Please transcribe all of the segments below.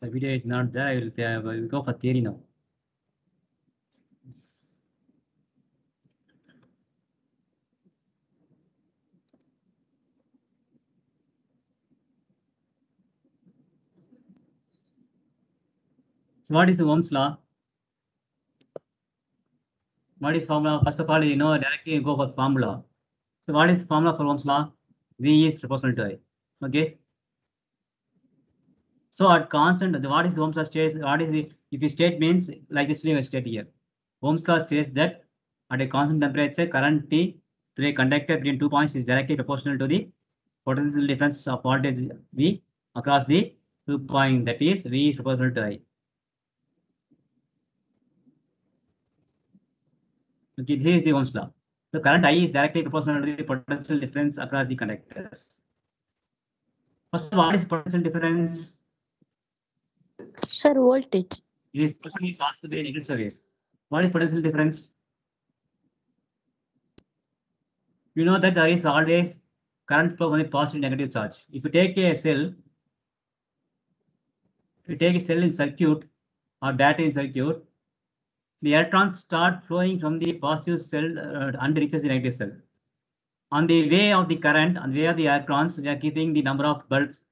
So video is not there. I will go for theory now. So what is the Ohm's law? What is formula? First of all, you know, directly you go for formula. So what is formula for Ohm's law? V is proportional to I. Okay. So at constant, what is Ohm's law states? What is the, if you state means like this we state here. Ohm's law says that at a constant temperature, current T through a conductor between 2 points is directly proportional to the potential difference of voltage V across the 2 points. That is, V is proportional to I. Okay, this is the Ohm's law. So current I is directly proportional to the potential difference across the conductors. First, what is potential difference? Sir, voltage. This question is asked in English surveys. What is potential difference? You know that there is always current flow from the positive negative charge. If you take a cell, in circuit or battery in circuit, the electrons start flowing from the positive cell and reaches the negative cell. On the way of the current, on the way of the electrons, we are keeping the number of bulbs,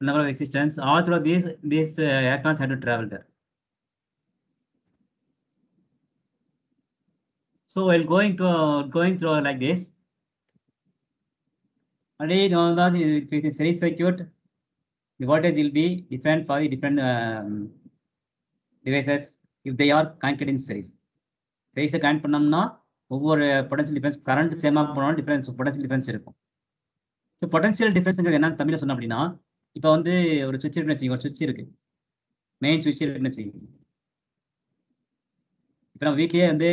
number of resistance. All through these electrons have to travel there. So while going through like this, already know that with the series circuit, the voltage will be different for the different devices if they are connected in series. Series connect பண்ணோம்னா ஒவ்வொரு potential difference current சேமா போனாலும் difference potential difference இருக்கும். So potential டிஃபரன்ஸ்ங்கிறது என்ன தமிழ்ல சொன்னோம் அப்படின்னா, இப்போ வந்து ஒரு சுவிட்ச் இருக்குன்னு வச்சுக்கோங்க, ஒரு சுவிட்ச் இருக்கு, மெயின் சுவிட்ச் இருக்குன்னு வச்சுக்கோங்க. இப்போ நம்ம வீட்லயே வந்து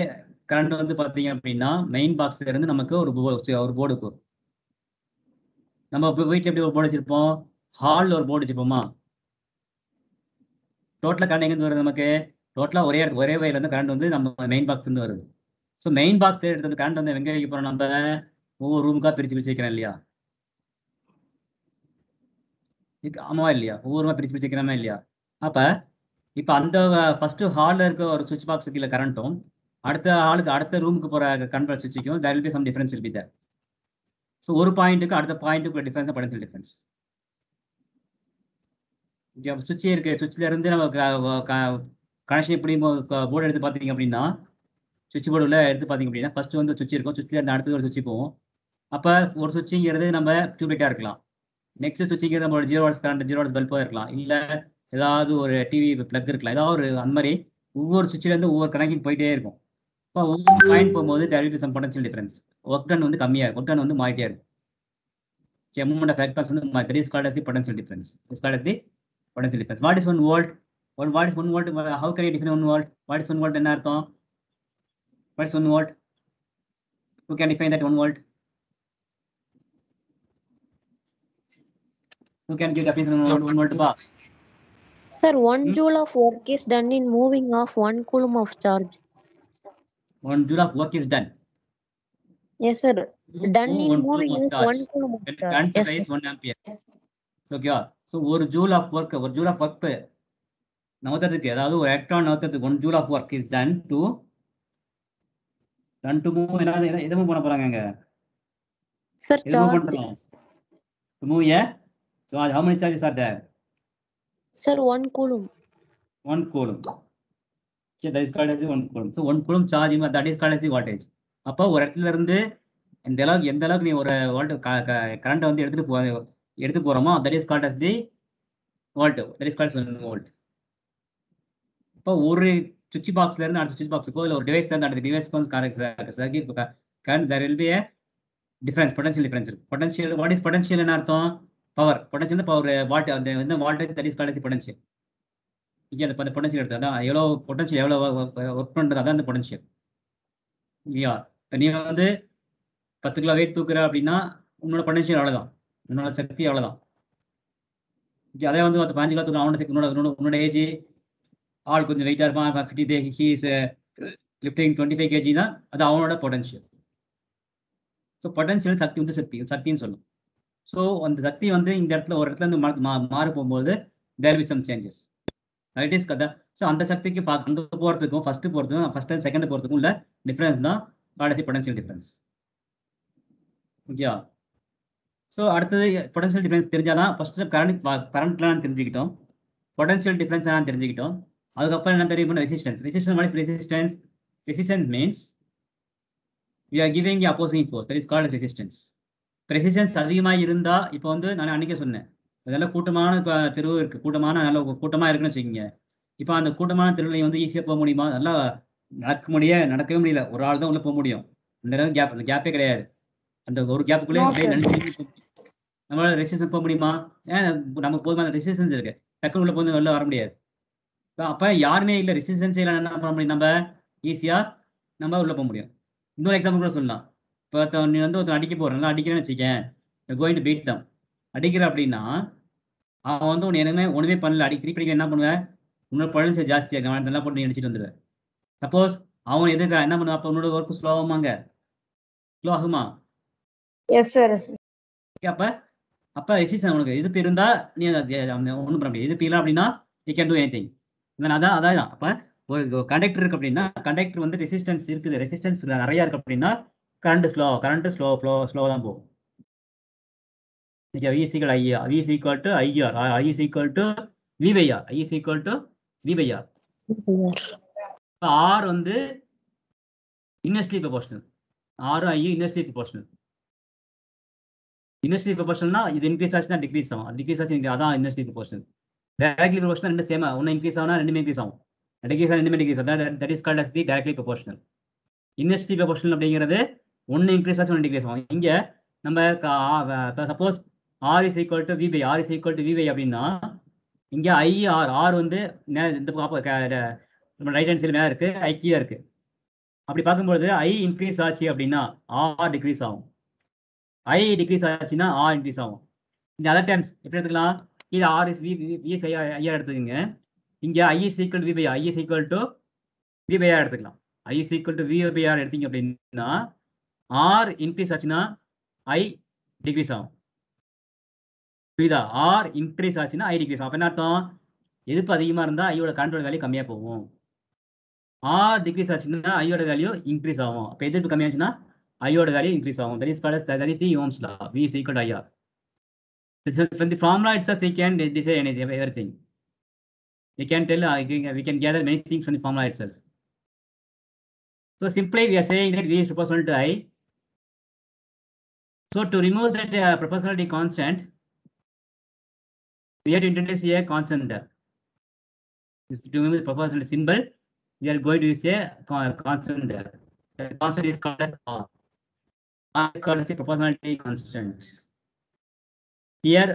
கரண்ட் வந்து பார்த்தீங்க அப்படின்னா மெயின் பாக்ஸ்ல இருந்து நமக்கு ஒரு போர்டு இருக்கும். நம்ம வீட்டில் எப்படி ஒரு போர்டு வச்சிருப்போம், ஹாலில் ஒரு போர்டு வச்சுப்போமா. டோட்டலாக கரண்ட் எங்கேருந்து வருது நமக்கு, டோட்டலாக ஒரே வயர்ல இருந்து கரண்ட் வந்து நம்ம மெயின் பாக்ஸ் இருந்து வருது. ஸோ மெயின் பாக்ஸ் எடுத்து கரண்ட் வந்து எங்கே வைக்க போகிறோம், நம்ம ஒவ்வொரு ரூமுக்காக பிரித்து வைக்கிறோம் இல்லையா. ஆமாவா இல்லையா, ஒவ்வொரு ரூமா பிரித்து வைக்கிறோமா இல்லையா. அப்போ இப்போ அந்த ஃபர்ஸ்ட் ஹாலில் இருக்க ஒரு சுவிட்ச் பாக்ஸ் கீழே கரண்ட்டும் அடுத்த ரூமுக்கு போகிற கரண்ட் சுவிட்சுக்கும் there will be some difference will be there. So ஒரு பாயிண்ட்டுக்கு அடுத்த பாயிண்ட்டுக்குள்ள டிஃபரன்ஸ் பொட்டன்ஷியல் டிஃபரன்ஸ். சுவிட்சே இருக்கு, சுவிட்ச்ல இருந்து நம்ம கனெக்ஷன் எப்படி போர்டு எடுத்து பார்த்தீங்க அப்படின்னா, சுவிட்ச் போர்டில் எடுத்து பார்த்தீங்க அப்படின்னா ஃபர்ஸ்ட் வந்து சுவிட்ச் இருக்கும், சுவிட்ச்ல இருந்து அடுத்தது ஒரு சுவிட்ச் போகும். அப்போ ஒரு சுவிட்சுங்கிறது நம்ம டியூப்லைட்டாக இருக்கலாம், நெக்ஸ்ட் சுவிட்சுங்கிறது நம்ம 0 வாட்ஸ் கரண்ட் 0 வாட்ஸ் பல்பாக இருக்கலாம், இல்லை ஏதாவது ஒரு டிவி பிளக் இருக்கலாம், ஏதாவது ஒரு அந்த மாதிரி ஒவ்வொரு சுவிட்ச்லேருந்து ஒவ்வொரு கனெக்டிங் போயிட்டே இருக்கும். இப்போ ஒவ்வொரு பாயிண்ட் போகும்போது there will be some potential difference. Work done வந்து கம்மியாக இருக்கும், ஒர்க் டன் வந்து மாறிட்டே இருக்கும். மூவ்மெண்ட் ஆஃப் எலக்ட்ரான்ஸ் வந்து that is called as the potential difference. It's called as the potential difference. What is 1 volt? What is 1 volt? How can you define 1 volt? What is 1 volt என்ன அர்த்தம்? What is 1 volt? Who can define that 1 volt? Who can give definition of 1 volt? Sir, 1 joule of work is done in moving of 1 coulomb of charge. 1 joule of work is done. Yes, sir. Done in moving of 1 coulomb of charge. Current supply is 1 ampere. So okay. So 1 joule of work நகர்த்துறதுக்கு, அதாவது ஒரு electron நகர்த்துறதுக்கு 1 joule of work is done to move. எதை move பண்ண போறாங்க Sir, charge. To move a charge. How many charges are there? Sir, 1 coulomb. 1 coulomb. Okay, that is called as 1 coulomb. So 1 coulomb charge, that is called as the voltage. அப்போ ஒரு இடத்துல இருந்து எந்த அளவுக்கு நீ ஒரு கரண்ட் வந்து எடுத்து போறோமோ that is called as the volt. That is called as 1 volt. இப்போ ஒரு சுவிட்ச் பாக்ஸ்ல இருந்து அடுத்த சுவிட்ச் பாக்ஸுக்கோ இல்லை ஒரு டிவைஸ்ல இருந்து அடுத்த டிவைஸ்க்கு circuit current there will be a difference, potential difference. Potential, what is potential என்ன அர்த்தம்? பவர். பொட்டன்ஷியல் பவர் வாட், அந்த வந்து voltage that is called as the potential. இங்கே அந்த பொட்டன்ஷியல் எடுத்து அதான் எவ்வளோ பொட்டன்ஷியல் எவ்வளோ ஒர்க் பண்ணுறது, அதான் அந்த பொட்டன்ஷியல் இல்லையா. நீ வந்து 10 கிலோ வெயிட் தூக்குற அப்படின்னா உன்னோட பொட்டன்ஷியல் அவ்வளோதான், உன்னோட சக்தி அவ்வளோதான். அதே வந்து 15 கிலோ தூக்குற அவனோட சக்தி, உன்னோட ஏஜ் ஆள் கொஞ்சம் வெயிட்டாக இருப்பான், 50 he is lifting 25 kg தான், அது அவனோட பொட்டன்ஷியல். ஸோ பொட்டன்ஷியல் சக்தி வந்து சக்தின்னு சொல்லணும். ஸோ அந்த சக்தி வந்து இந்த இடத்துல ஒரு இடத்துல இருந்து மாறி போகும்போது there will be some changes. It is கதை. ஸோ அந்த சக்திக்கு அங்கே போகிறதுக்கும் ஃபர்ஸ்ட் அண்ட் செகண்ட் போகிறதுக்கும் உள்ள டிஃப்ரென்ஸ் தான் கால்ட் பொட்டன்ஷியல் டிஃப்ரென்ஸ். ஓகேயா? ஸோ அடுத்தது பொட்டன்ஷியல் டிஃப்ரென்ஸ் தெரிஞ்சாதான் ஃபர்ஸ்ட் கரண்ட்லாம் தெரிஞ்சுக்கிட்டோம், பொட்டன்ஷியல் டிஃப்ரென்ஸ் எல்லாம் தெரிஞ்சுக்கிட்டோம். அதுக்கப்புறம் என்ன தெரியும்? Resistance means we are giving the opposing force, that is called resistance. Resistance அதிகமாக இருந்தால், இப்போ வந்து நான் அன்றைக்கே சொன்னேன், அதெல்லாம் கூட்டமான தெருவு இருக்குது, நல்ல கூட்டமாக இருக்குன்னு வச்சுக்கோங்க. இப்போ அந்த கூட்டமான தெருவில் வந்து ஈஸியாக போக முடியுமா? நல்லா நடக்கவே முடியல, ஒரு ஆள் தான் உள்ளே போக முடியும். அந்த கேப்பே கிடையாது. அந்த ஒரு கேப்புக்குள்ளே நம்மளால ரெசிஸ்டன்ஸ் போக முடியுமா? ஏன் நமக்கு போதுமான ரெசிஸ்டன்ஸ் இருக்கு, டக்குனு உள்ள போது வெளில வர முடியாது. அப்போ யாருமே இல்லை, ரெசிஸ்டன்ஸ் இல்லை, என்ன பண்ண முடியும்? நம்ம ஈஸியாக உள்ள போக முடியும். இன்னொரு எக்ஸாம்பிள் கூட சொல்லலாம். இப்போ நீ வந்து ஒருத்தன் அடிக்க போகிறேன், அடிக்கிறேன்னு வச்சுக்கேன், கோயிங் டு பீட் தம், அடிக்கிற அப்படின்னா அவன் வந்து ஒன்றுமே பண்ணல, திருப்பி என்ன பண்ணுவேன்? உன்னோட பொட்டன்ஷியல் ஜாஸ்தியாக நல்லா போட்டு நீ அடிச்சுட்டு வந்துடுவேன். சப்போஸ் அவன் எதுக்கு என்ன பண்ணுவான்? அப்போ உன்னோட ஒர்க்கு ஸ்லோ ஆகுமா? Yes sir. அப்போ ரெசிஸ்டன்ஸ் உனக்கு எதிர்ப்பு இருந்தால் நீ ஒன்றும் பண்ண முடியாது. எதிர்ப்பு இல்லை அப்படின்னா யூ கேன் டூ எனிதிங். அதான் அப்போ ஒரு கண்டக்டர் இருக்கு அப்படின்னா, கண்டக்டர் வந்து ரெசிஸ்டன்ஸ் இருக்குது, ரெசிஸ்டன்ஸ் நிறையா இருக்கு அப்படின்னா கரண்ட் ஸ்லோவாக தான் போகும். V is equal to IR, V is equal to IR, I is equal to V by R, I is equal to V by R. R வந்து inversely proportional, R I inversely proportional. Inversely proportionalனா இது increase ஆச்சுன்னா degrees ஆகும், degrees ஆச்சு அதான் inversely proportional. Directly proportional ரெண்டு சேமா, ஒன்று increase ஆகுனா ரெண்டுமே இன்க்ரீஸ் ஆகும், ரெண்டுமே டிக்ரீஸ் ஆகும். That is called as the directly proportional. Inversely proportional அப்படிங்கிறது ஒன்று இன்க்ரீஸ் ஆச்சு, ஒன்று டிக்ரீஸ் ஆகும். இங்கே நம்ம suppose R is equal to V by R is equal to V by அப்படின்னா இங்கே R வந்து இந்த நம்ம ரைட் ஹேண்ட் சைடு மேலே இருக்குது, I கீழே இருக்குது. அப்படி பார்க்கும்பொழுது I இன்க்ரீஸ் ஆச்சு அப்படின்னா R டிக்ரீஸ் ஆகும், I டிக்ரீஸ் ஆச்சுன்னா R இன்க்ரீஸ் ஆகும். இந்த அதர் டைம்ஸ் எப்படி எடுத்துக்கலாம்? இது R is V is IR எடுத்துக்கோங்க. இங்கே I is equal to V by R, I is equal to V by R எடுத்துக்கலாம். I is equal to V by R எடுத்தீங்க அப்படின்னா R இன்க்ரீஸ் ஆச்சுன்னா I டிக்ரீஸ் ஆகும். புரியுதா? R இன்க்ரீஸ் ஆச்சுன்னா I degrees ஆகும். அப்போ என்ன அர்த்தம்? எதிர்ப்பு அதிகமாக இருந்தால் ஐயோட கரண்டோட வேல்யூ கம்மியாக போகும். R டிக்ரீஸ் ஆச்சுன்னா ஐயோட வேல்யூ இன்க்ரீஸ் ஆகும். அப்போ எதிர்ப்பு கம்மியாச்சுன்னா ஐயோட வேல்யூ இன்க்ரீஸ் ஆகும். That is the Ohm's law. V is equal to IR. From the formula itself, we can decide everything. We can tell, we can gather many things from the formula itself. So simply we are saying that V is proportional to I. So to remove that proportionality constant, we have to introduce a constant there. To remove the proportionality symbol, we are going to use a constant there. The constant is called as R. R is called as the proportionality constant. Here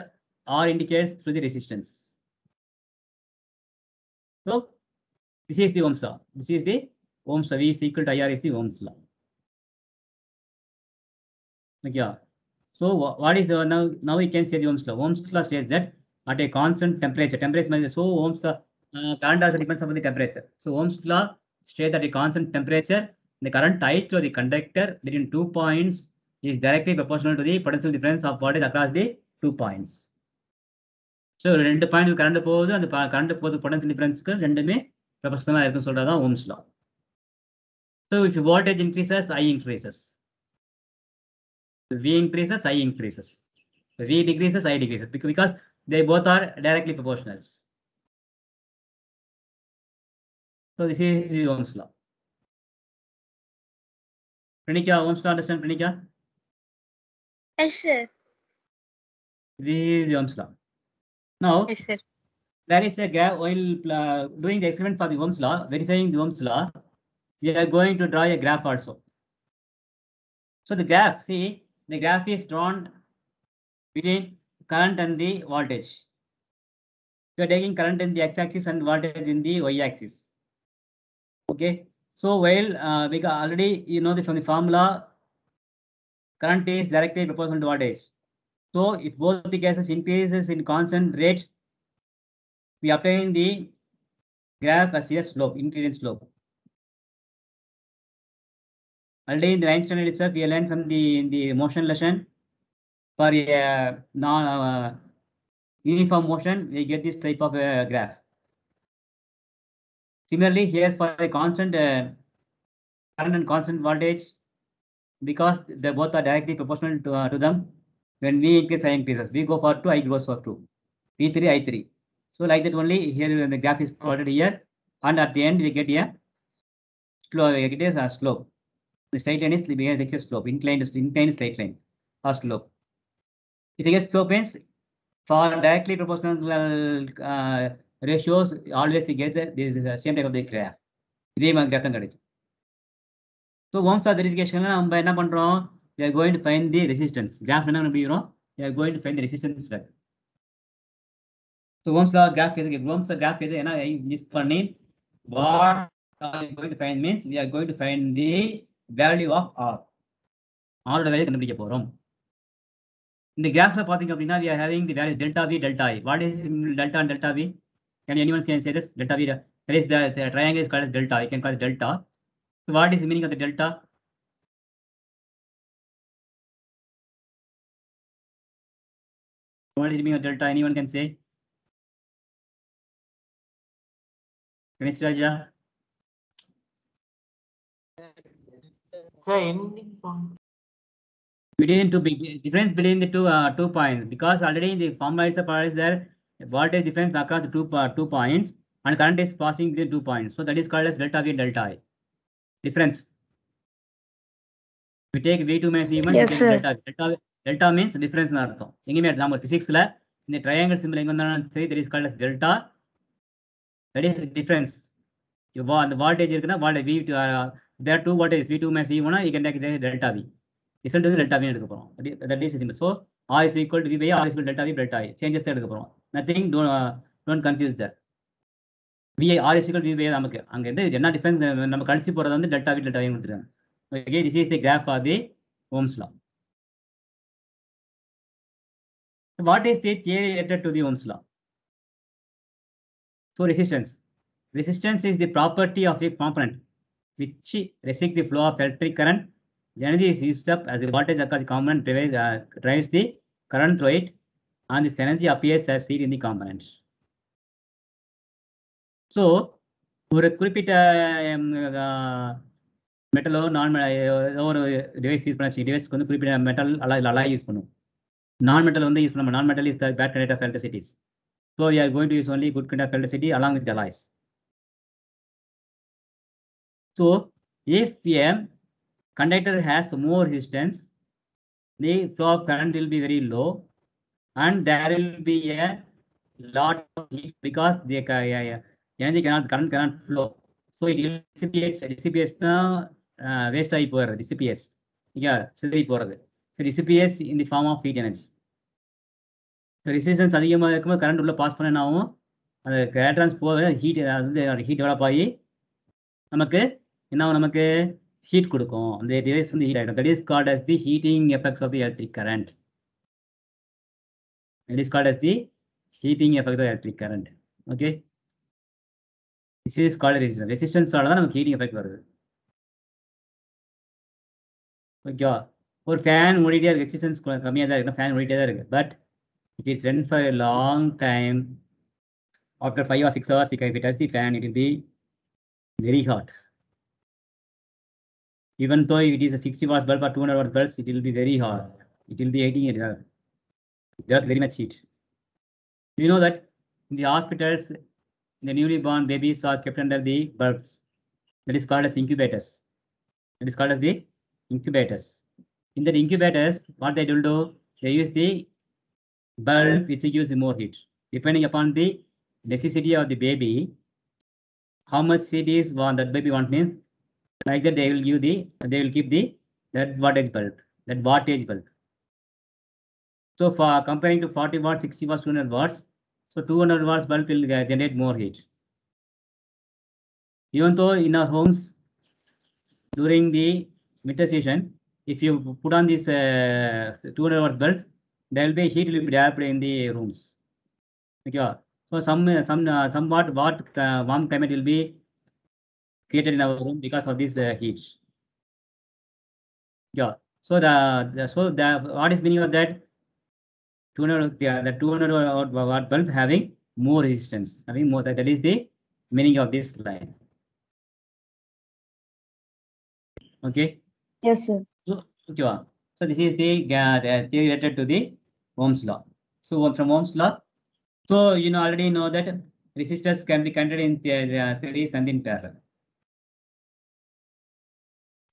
R indicates through the resistance. So this is the Ohm's law. This is the Ohm's law. V is equal to IR is the Ohm's law. Okay. So what is now we can say the Ohm's law. Ohm's law states that at a constant temperature, so Ohm's law current also depends upon the temperature. So Ohm's law states that a constant temperature, the current I through the conductor between 2 points is directly proportional to the potential difference of what is across the 2 points. So ரெண்டு point current போகுது, அந்த current போகுது potential டிஃபரன்ஸ்க்கு ரெண்டுமே ப்ரொபோர்ஷனலாக இருக்குன்னு சொல்றதா Ohm's law. So if voltage increases, I increases. V increases, I increases. V decreases, I decreases, because they both are directly proportionals. So this is the Ohm's law. Pranika, Ohm's law, understand Pranika? Yes, sir. This is the Ohm's law. Now, Yes, sir. there is a graph. While doing the experiment for the Ohm's law, verifying the Ohm's law, we are going to draw a graph also. So the graph, see, the graph is drawn between current and the voltage. We are taking current in the x-axis and voltage in the y-axis. Okay. So while because already you know from the formula, current is directly proportional to voltage. So if both the cases increases in constant rate, we obtain the graph as a slope, increasing slope. Already in the ninth standard itself, we learned from the motion lesson, for a non uniform motion, we get this type of graph. Similarly, here for a constant current and constant voltage, because they both are directly proportional to them, when V increases, I increases. V go for 2, I goes for 2. V3, I3. So like that only here the graph is plotted here, and at the end we get a slope. It is a slope. The straight line is a slope, inclined straight line or slope. If you get slope means for directly proportional ratios, always you get this is the same type of the graph. இதே மாதிரி graph தான் கிடைக்கும். So Ohm's law verification நம்ம என்ன பண்றோம்? We are going to find the resistance. Graph என்ன பண்ணிக்கிறோம்? We are going to find the resistance value. So Ohm's law graph எதுக்கு? Ohm's law graph எது? ஏன்னா யூஸ் பண்ணி what are you going to find means we are going to find the value of R. R ஓட value கண்டுபிடிக்க போறோம். இந்த கிராஃப்ல பாத்தீங்க அப்படின்னா we are having the values delta V, delta I. What is delta and delta V? Can anyone say this? Delta V, that is the triangle is called as delta. You can call it delta. So what is the meaning of the delta? What is the meaning of delta? Anyone can say? Ganesh Raja? Sir, ending point. Between two big difference between the two points, because already in the formula itself is there voltage difference across the two points and current is passing between 2 points. So that is called as delta V and delta I. Difference. We take V2 minus V1. Yes, sir. Delta means difference னு அர்த்தம். எங்கேயுமே நம்ம பிசிக்ஸ்ல இந்த triangle symbol எங்க வந்தாலும் சரி, that is called as delta. That is difference. The voltage இருக்குன்னா V2 there are two voltages V2 minus V1, you can take delta V. Result வந்து delta V எடுக்க போறோம். That is simple. So R is equal to V by R is equal to delta V delta I. Changes தான் எடுக்க போறோம். Nothing, don't confuse that. V R is equal to V by நமக்கு அங்க இருந்து என்ன difference நம்ம கழிச்சு போறது வந்து delta V delta I கொடுத்துருக்காங்க. Okay, this is the graph of the Ohm's law. What is the K related to the Ohm's law? So resistance. Resistance is the property of a component which restricts the flow of electric current. The energy is used up as the voltage across the component drives the current through it, and this energy appears as heat in the component. So, ஒரு குறிப்பிட்ட மெட்டலோ நான் ஒரு device use பண்ணி டிவைஸ்க்கு வந்து குறிப்பிட்ட metal alloy use பண்ணும். நான் metal வந்து யூஸ் பண்ண நான் metal is the bad conductor of electricities. So we are going to use only good conductor of electricity along with the alloys. So if a conductor has more resistance, the flow of current will be very low, and there will be a lot of heat because the energy current cannot flow. So it will dissipates waste ஆகி போகிறது, dissipates. Yeah, சிதறி போகிறது. So dissipates in the form of heat energy. So resistance அதிகமாக இருக்கும்போது current உள்ள pass பண்ணாவும் அந்த electrons போக heat heat develop ஆகி நமக்கு நமக்கு ஹீட் கொடுக்கும். அந்த டிவைஸ் வந்து ஹீட் ஆகிடும். That is called as the heating effects of the electric current. It is called as the heating effect of the electric current. Okay. This is called resistance. Resistance ஆல தான் நமக்கு heating effect வருது. Okay. ஒரு fan ஓடிட்டே இருக்கு, resistance கம்மியாக தான் இருக்கு, ஃபேன் ஓடிட்டே தான் இருக்கு. But it is run for a long time. After 5 or 6 hours, if it touches the fan, it will be very hot. Even though it is a 60 watts bulb or 200 watts bulb, it will be very hot. It will be heating it up. There very much heat. You know that in the hospitals, the newly born babies are kept under the bulbs. That is called as incubators. That is called as the incubators. In the incubators, what they will do, they use the bulb which gives more heat. Depending upon the necessity of the baby, how much heat is that baby want means, like that they will keep that wattage bulb. So for comparing to 40 watts, 60 watts, 200 watts, so 200 watts bulb will generate more heat. Even though in our homes during the winter season, if you put on this 200 watts bulbs, there will be heat will be developed in the rooms. Okay. So somewhat warm climate will be created in our room because of this heat. Yeah. So what is meaning of that? 200 watt bulb having more resistance, having more. That is the meaning of this line. Okay. Yes, sir. So this is the theory related to the Ohm's law. So from Ohm's law, so you already know that resistors can be connected in series and in parallel.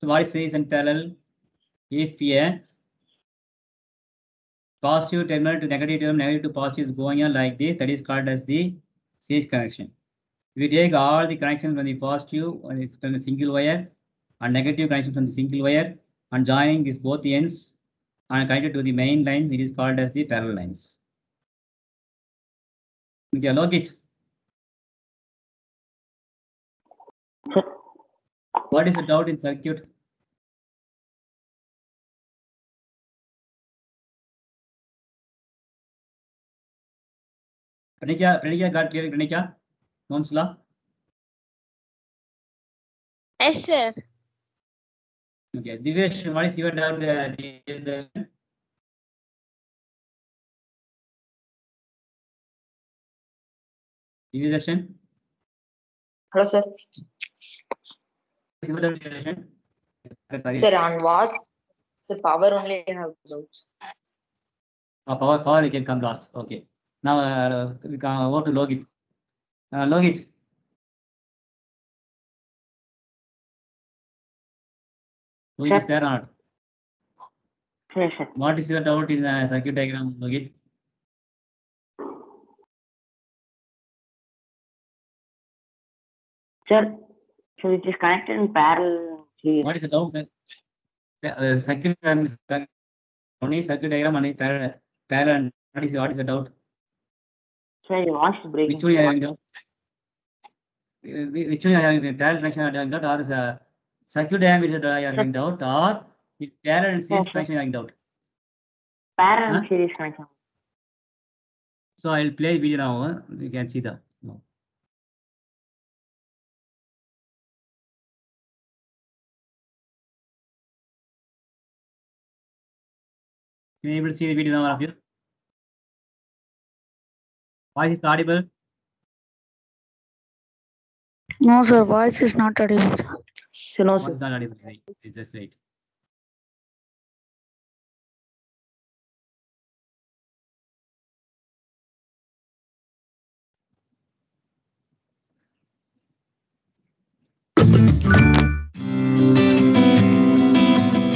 So what is series and parallel? If a positive terminal to negative terminal, negative to positive is going on like this, that is called as the series connection. We take all the connections from the positive, and it's from a single wire, and negative connection from the single wire, and joining these both ends and connected to the main lines, it is called as the parallel lines. Okay, log it. What is the doubt in circuit? Pranika got clear, Pranika? Ohm's law? Yes, sir. Okay, Divesh, what is your doubt? Division? Hello, sir. Sorry. Sir, on what? The power only I have doubts. Power we can come last. Okay. Now we can go to logit. Logit. Logit is there or not? Yes, sir. What is your doubt in the circuit diagram, Logit? Sir, so it is connected in parallel series. What is the doubt, sir? Circuit diagram is only circuit diagram and parallel. What is the doubt? Sir, he wants to break. Which one you are having doubt? Which one you are having parallel connection or doubt, or the circuit diagram is you are having doubt, or is parallel and series connection you are having doubt? Parallel series connection. So I will play video now. You can see the. No. Can you able to see the video now, all of you? Voice is audible? No, sir. Voice is not audible, sir. So no, Voice sir. is not audible. Right. It's just right.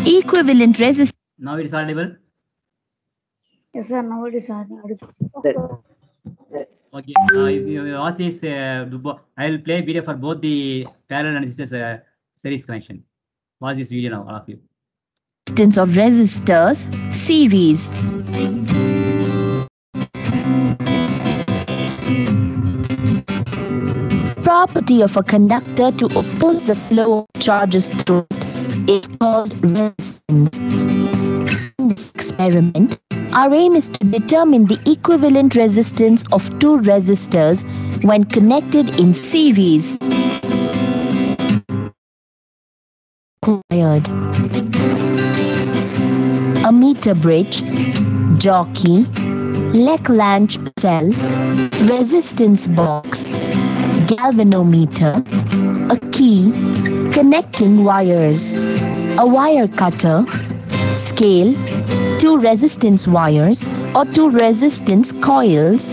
Equivalent resistance. Now it is audible. Yes, sir. Now it is audible. Okay. If you ask this, I will play video for both the parallel and resistors series connection. Watch this video now, all of you. Resistance of resistors series. Property of a conductor to oppose the flow of charges through it is called resistance. In this experiment, our aim is to determine the equivalent resistance of two resistors when connected in series. Required: a meter bridge, jockey, Lagrange cell, resistance box, galvanometer, a key, connecting wires, a wire cutter, scale, two resistance wires or two resistance coils,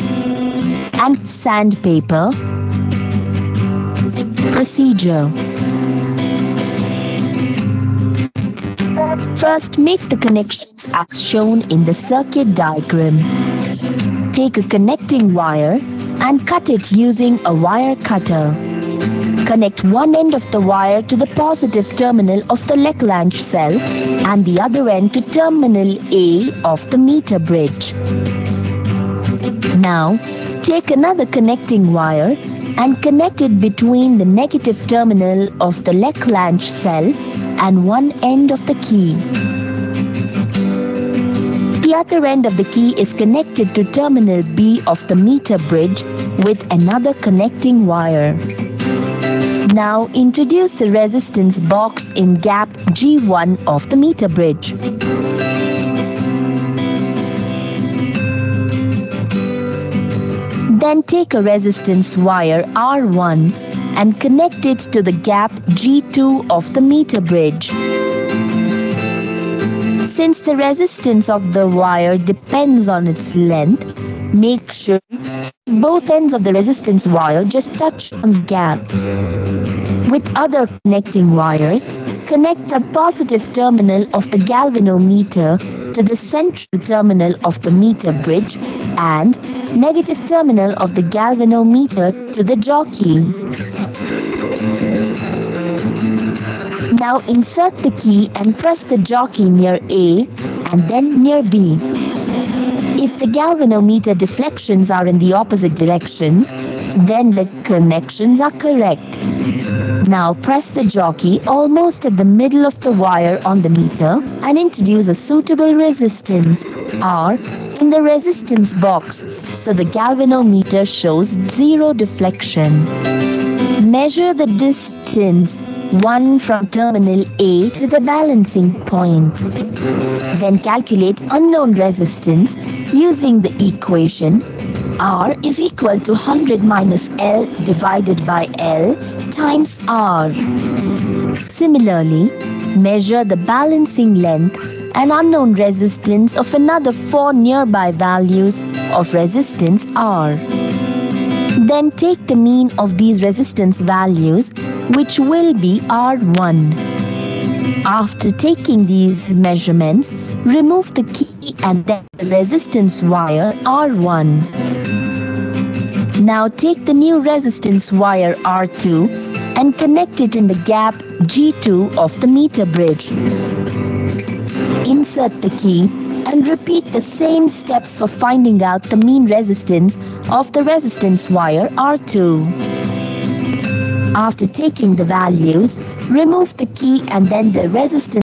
and sandpaper. Procedure: first, make the connections as shown in the circuit diagram. Take a connecting wire and cut it using a wire cutter. Connect one end of the wire to the positive terminal of the Lagrange cell and the other end to terminal A of the meter bridge. Now, take another connecting wire and connect it between the negative terminal of the Lagrange cell and one end of the key. The other end of the key is connected to terminal B of the meter bridge with another connecting wire. Now introduce the resistance box in gap G1 of the meter bridge. Then take a resistance wire R1 and connect it to the gap G2 of the meter bridge. Since the resistance of the wire depends on its length, make sure both ends of the resistance wire just touch on the gap. With other connecting wires, connect the positive terminal of the galvanometer to the central terminal of the meter bridge and negative terminal of the galvanometer to the jockey. Now insert the key and press the jockey near A and then near B. If the galvanometer deflections are in the opposite directions, then the connections are correct. Now press the jockey almost at the middle of the wire on the meter and introduce a suitable resistance, R, in the resistance box so the galvanometer shows zero deflection. Measure the distance 1 from terminal A to the balancing point. Then calculate unknown resistance using the equation R is equal to 100 minus L divided by L times R. Similarly, measure the balancing length and unknown resistance of another 4 nearby values of resistance R. Then take the mean of these resistance values, which will be R1. After taking these measurements, remove the key and then the resistance wire R1. Now take the new resistance wire R2 and connect it in the gap G2 of the meter bridge. Insert the key and repeat the same steps for finding out the mean resistance of the resistance wire R2. After taking the values, remove the key and then the resistance